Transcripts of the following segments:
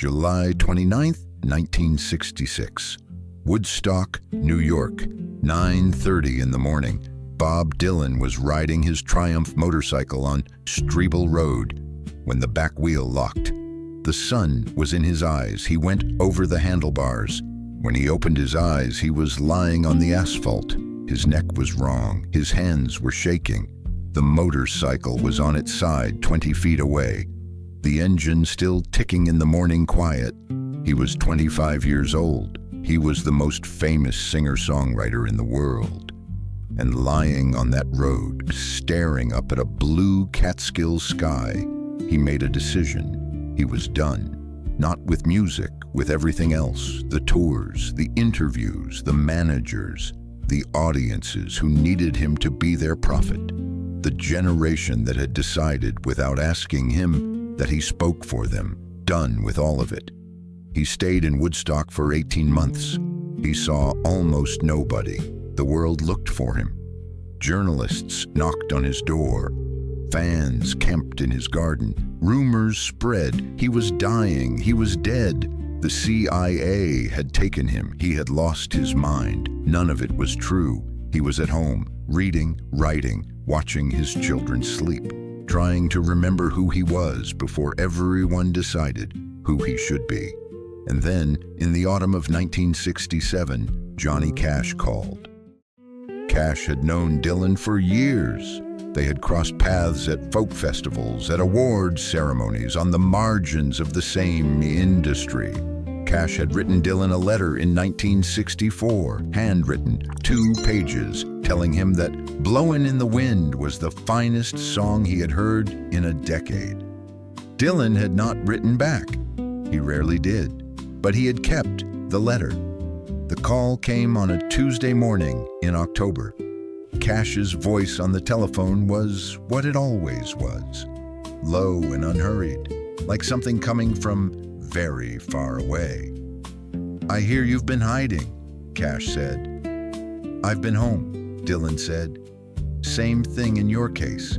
July 29th, 1966. Woodstock, New York, 9:30 in the morning. Bob Dylan was riding his Triumph motorcycle on Strebel Road when the back wheel locked. The sun was in his eyes. He went over the handlebars. When he opened his eyes, he was lying on the asphalt. His neck was wrong. His hands were shaking. The motorcycle was on its side 20 feet away. The engine still ticking in the morning quiet. He was 25 years old. He was the most famous singer-songwriter in the world. And lying on that road, staring up at a blue Catskill sky, he made a decision. He was done. Not with music, with everything else. The tours, the interviews, the managers, the audiences who needed him to be their prophet. The generation that had decided, without asking him, that he spoke for them. Done with all of it. He stayed in Woodstock for 18 months. He saw almost nobody. The world looked for him. Journalists knocked on his door. Fans camped in his garden. Rumors spread. He was dying. He was dead. The CIA had taken him. He had lost his mind. None of it was true. He was at home, reading, writing, watching his children sleep, trying to remember who he was before everyone decided who he should be. And then, in the autumn of 1967, Johnny Cash called. Cash had known Dylan for years. They had crossed paths at folk festivals, at awards ceremonies, on the margins of the same industry. Cash had written Dylan a letter in 1964, handwritten, 2 pages, telling him that "Blowin' in the Wind" was the finest song he had heard in a decade. Dylan had not written back. He rarely did, but he had kept the letter. The call came on a Tuesday morning in October. Cash's voice on the telephone was what it always was, low and unhurried, like something coming from very far away. "I hear you've been hiding," Cash said. "I've been home," Dylan said. "Same thing in your case.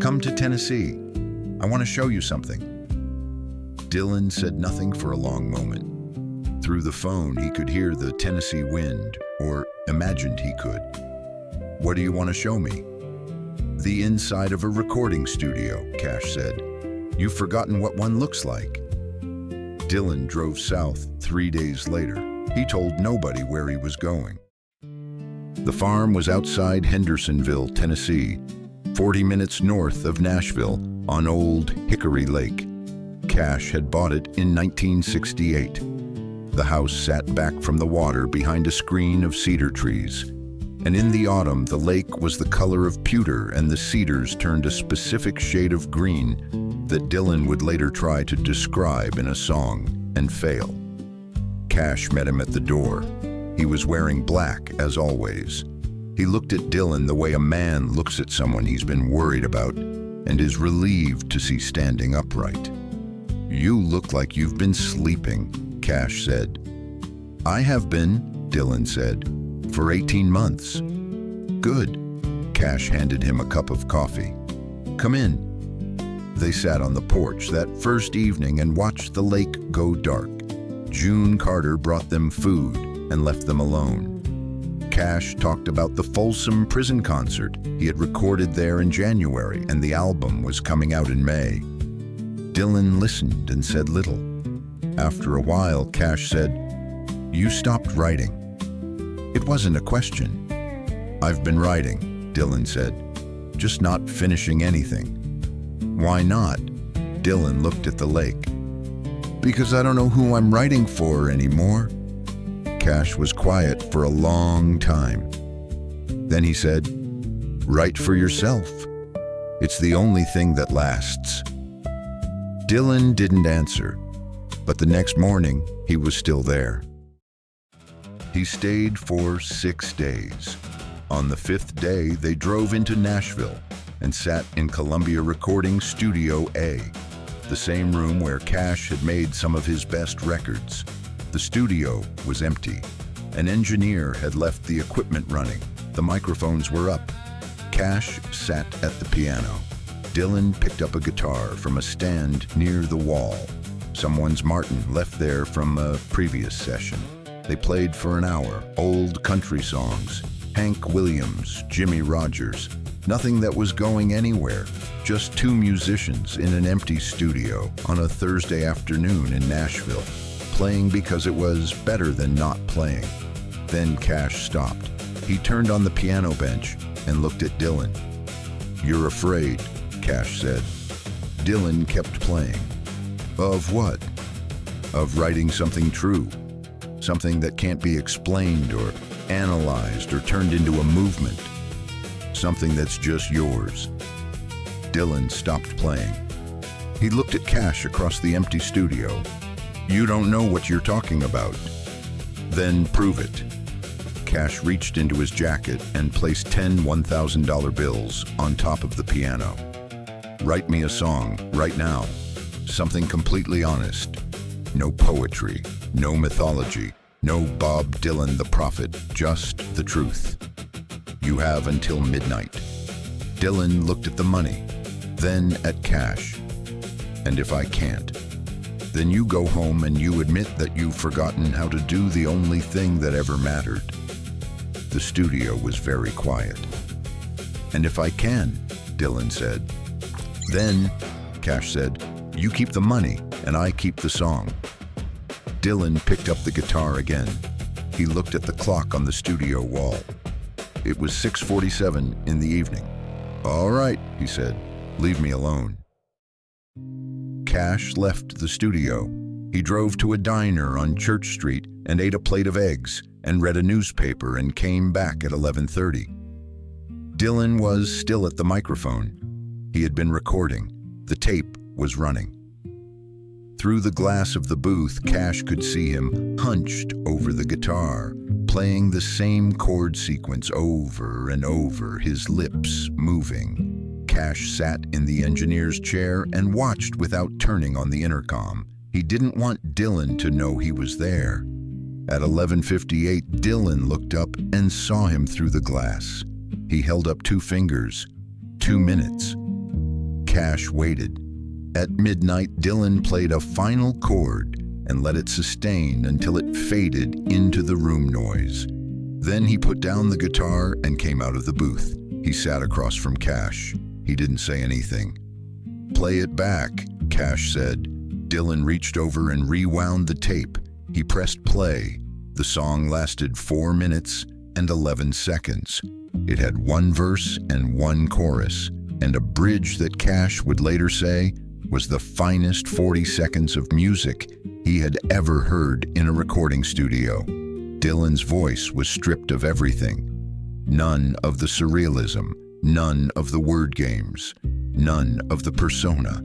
Come to Tennessee. I want to show you something." Dylan said nothing for a long moment. Through the phone, he could hear the Tennessee wind, or imagined he could. "What do you want to show me?" "The inside of a recording studio," Cash said. "You've forgotten what one looks like." Dylan drove south 3 days later. He told nobody where he was going. The farm was outside Hendersonville, Tennessee, 40 minutes north of Nashville, on Old Hickory Lake. Cash had bought it in 1968. The house sat back from the water behind a screen of cedar trees. And in the autumn, the lake was the color of pewter and the cedars turned a specific shade of green that Dylan would later try to describe in a song and fail. Cash met him at the door. He was wearing black, as always. He looked at Dylan the way a man looks at someone he's been worried about and is relieved to see standing upright. "You look like you've been sleeping," Cash said. "I have been," Dylan said, "for 18 months. "Good." Cash handed him a cup of coffee. "Come in." They sat on the porch that first evening and watched the lake go dark. June Carter brought them food and left them alone. Cash talked about the Folsom Prison concert he had recorded there in January, and the album was coming out in May. Dylan listened and said little. After a while, Cash said, "You stopped writing." It wasn't a question. "I've been writing," Dylan said, "just not finishing anything." "Why not?" Dylan looked at the lake. "Because I don't know who I'm writing for anymore." Cash was quiet for a long time. Then he said, "Write for yourself. It's the only thing that lasts." Dylan didn't answer, but the next morning he was still there. He stayed for 6 days. On the 5th day, they drove into Nashville and sat in Columbia Recording Studio A, the same room where Cash had made some of his best records. The studio was empty. An engineer had left the equipment running. The microphones were up. Cash sat at the piano. Dylan picked up a guitar from a stand near the wall. Someone's Martin left there from a previous session. They played for an hour, old country songs, Hank Williams, Jimmy Rogers, nothing that was going anywhere, just two musicians in an empty studio on a Thursday afternoon in Nashville, playing because it was better than not playing. Then Cash stopped. He turned on the piano bench and looked at Dylan. "You're afraid," Cash said. Dylan kept playing. Of what? Of writing something true, something that can't be explained or analyzed or turned into a movement, something that's just yours. Dylan stopped playing. He looked at Cash across the empty studio. "You don't know what you're talking about." "Then prove it." Cash reached into his jacket and placed 10 $1,000 bills on top of the piano. "Write me a song, right now. Something completely honest. No poetry, no mythology, no Bob Dylan the prophet, just the truth. You have until midnight." Dylan looked at the money, then at Cash. "And if I can't, then you go home and you admit that you've forgotten how to do the only thing that ever mattered." The studio was very quiet. "And if I can," Dylan said. "Then," Cash said, "you keep the money and I keep the song." Dylan picked up the guitar again. He looked at the clock on the studio wall. It was 6:47 in the evening. "All right," he said, "leave me alone." Cash left the studio. He drove to a diner on Church Street and ate a plate of eggs and read a newspaper and came back at 11:30. Dylan was still at the microphone. He had been recording. The tape was running. Through the glass of the booth, Cash could see him hunched over the guitar, playing the same chord sequence over and over, his lips moving. Cash sat in the engineer's chair and watched without turning on the intercom. He didn't want Dylan to know he was there. At 11:58, Dylan looked up and saw him through the glass. He held up 2 fingers. 2 minutes. Cash waited. At midnight, Dylan played a final chord and let it sustain until it faded into the room noise. Then he put down the guitar and came out of the booth. He sat across from Cash. He didn't say anything. "Play it back," Cash said. Dylan reached over and rewound the tape. He pressed play. The song lasted 4 minutes and 11 seconds. It had 1 verse and 1 chorus, and a bridge that Cash would later say was the finest 40 seconds of music he had ever heard in a recording studio. Dylan's voice was stripped of everything. None of the surrealism, none of the word games, none of the persona.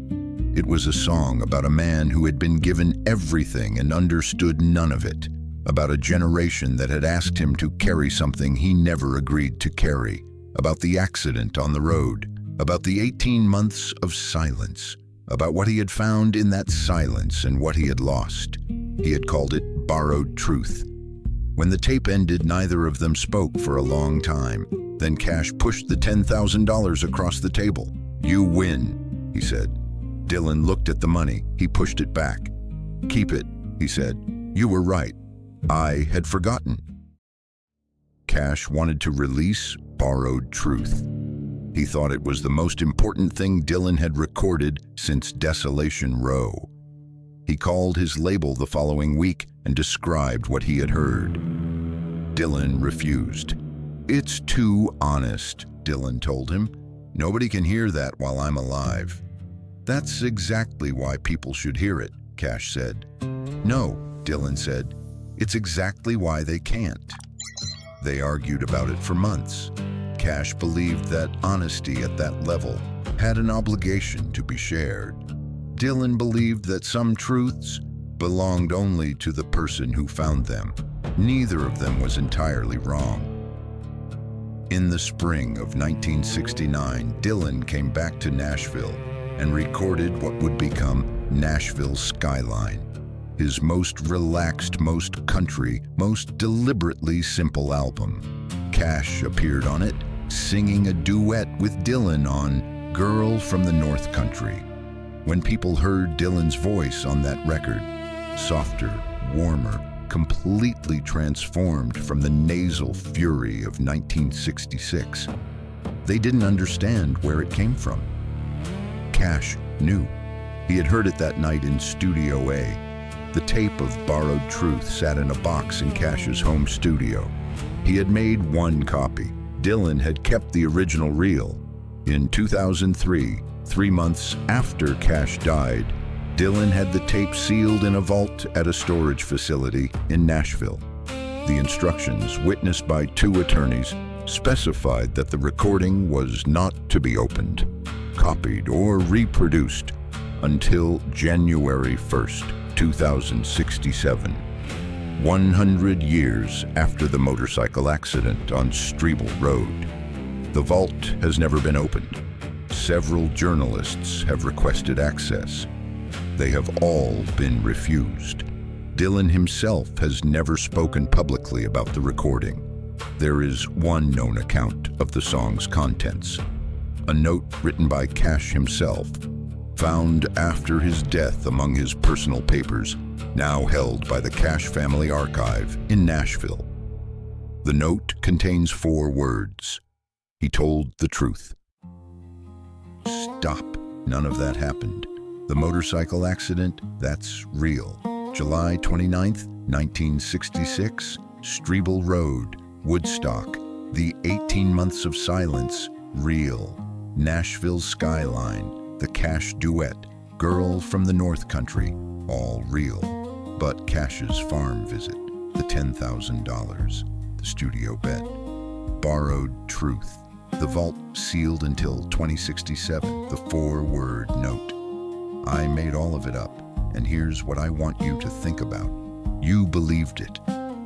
It was a song about a man who had been given everything and understood none of it, about a generation that had asked him to carry something he never agreed to carry, about the accident on the road, about the 18 months of silence, about what he had found in that silence and what he had lost. He had called it borrowed truth. When the tape ended, neither of them spoke for a long time. Then Cash pushed the $10,000 across the table. "You win," he said. Dylan looked at the money. He pushed it back. "Keep it," he said. "You were right. I had forgotten." Cash wanted to release borrowed truth. He thought it was the most important thing Dylan had recorded since Desolation Row. He called his label the following week and described what he had heard. Dylan refused. "It's too honest," Dylan told him. "Nobody can hear that while I'm alive." "That's exactly why people should hear it," Cash said. "No," Dylan said. "It's exactly why they can't." They argued about it for months. Cash believed that honesty at that level had an obligation to be shared. Dylan believed that some truths belonged only to the person who found them. Neither of them was entirely wrong. In the spring of 1969, Dylan came back to Nashville and recorded what would become Nashville Skyline, his most relaxed, most country, most deliberately simple album. Cash appeared on it, singing a duet with Dylan on "Girl from the North Country." When people heard Dylan's voice on that record, softer, warmer, completely transformed from the nasal fury of 1966, they didn't understand where it came from. Cash knew. He had heard it that night in Studio A. The tape of Borrowed Truth sat in a box in Cash's home studio. He had made one copy. Dylan had kept the original reel. In 2003, 3 months after Cash died, Dylan had the tape sealed in a vault at a storage facility in Nashville. The instructions, witnessed by 2 attorneys, specified that the recording was not to be opened, copied, or reproduced until January 1st, 2067, 100 years after the motorcycle accident on Strebel Road. The vault has never been opened. Several journalists have requested access. They have all been refused. Dylan himself has never spoken publicly about the recording. There is one known account of the song's contents, a note written by Cash himself, found after his death among his personal papers, now held by the Cash family archive in Nashville. The note contains 4 words. He told the truth. Stop. None of that happened. The motorcycle accident, that's real. July 29th, 1966, Strebel Road, Woodstock. The 18 months of silence, real. Nashville Skyline, the Cash duet, Girl from the North Country, all real. But Cash's farm visit, the $10,000, the studio bet, Borrowed Truth, the vault sealed until 2067, the 4-word note. I made all of it up, and here's what I want you to think about. You believed it.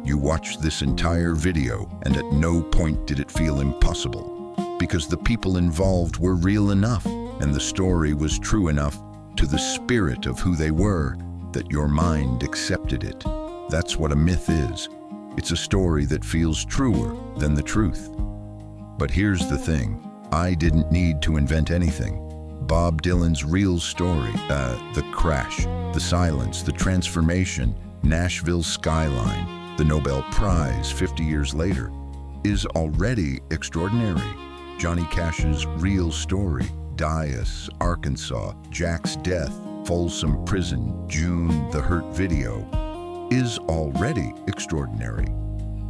You watched this entire video, and at no point did it feel impossible, because the people involved were real enough, and the story was true enough to the spirit of who they were that your mind accepted it. That's what a myth is. It's a story that feels truer than the truth. But here's the thing. I didn't need to invent anything. Bob Dylan's real story, the crash, the silence, the transformation, Nashville Skyline, the Nobel Prize 50 years later, is already extraordinary. Johnny Cash's real story, Dyess, Arkansas, Jack's death, Folsom Prison, June, the Hurt video, is already extraordinary.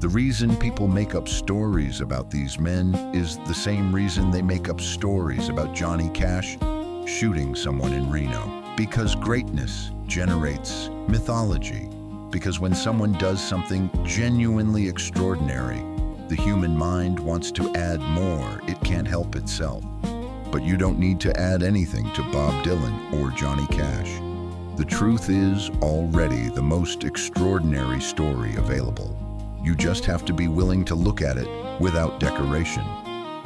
The reason people make up stories about these men is the same reason they make up stories about Johnny Cash shooting someone in Reno. Because greatness generates mythology. Because when someone does something genuinely extraordinary, the human mind wants to add more. It can't help itself. But you don't need to add anything to Bob Dylan or Johnny Cash. The truth is already the most extraordinary story available. You just have to be willing to look at it without decoration.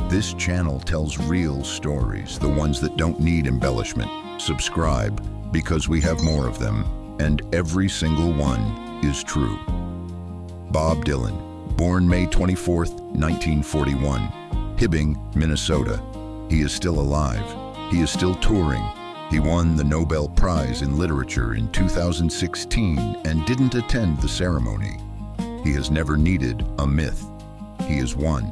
This channel tells real stories, the ones that don't need embellishment. Subscribe, because we have more of them, and every single one is true. Bob Dylan, born May 24th, 1941, Hibbing, Minnesota. He is still alive. He is still touring. He won the Nobel Prize in Literature in 2016 and didn't attend the ceremony. He has never needed a myth. He is one.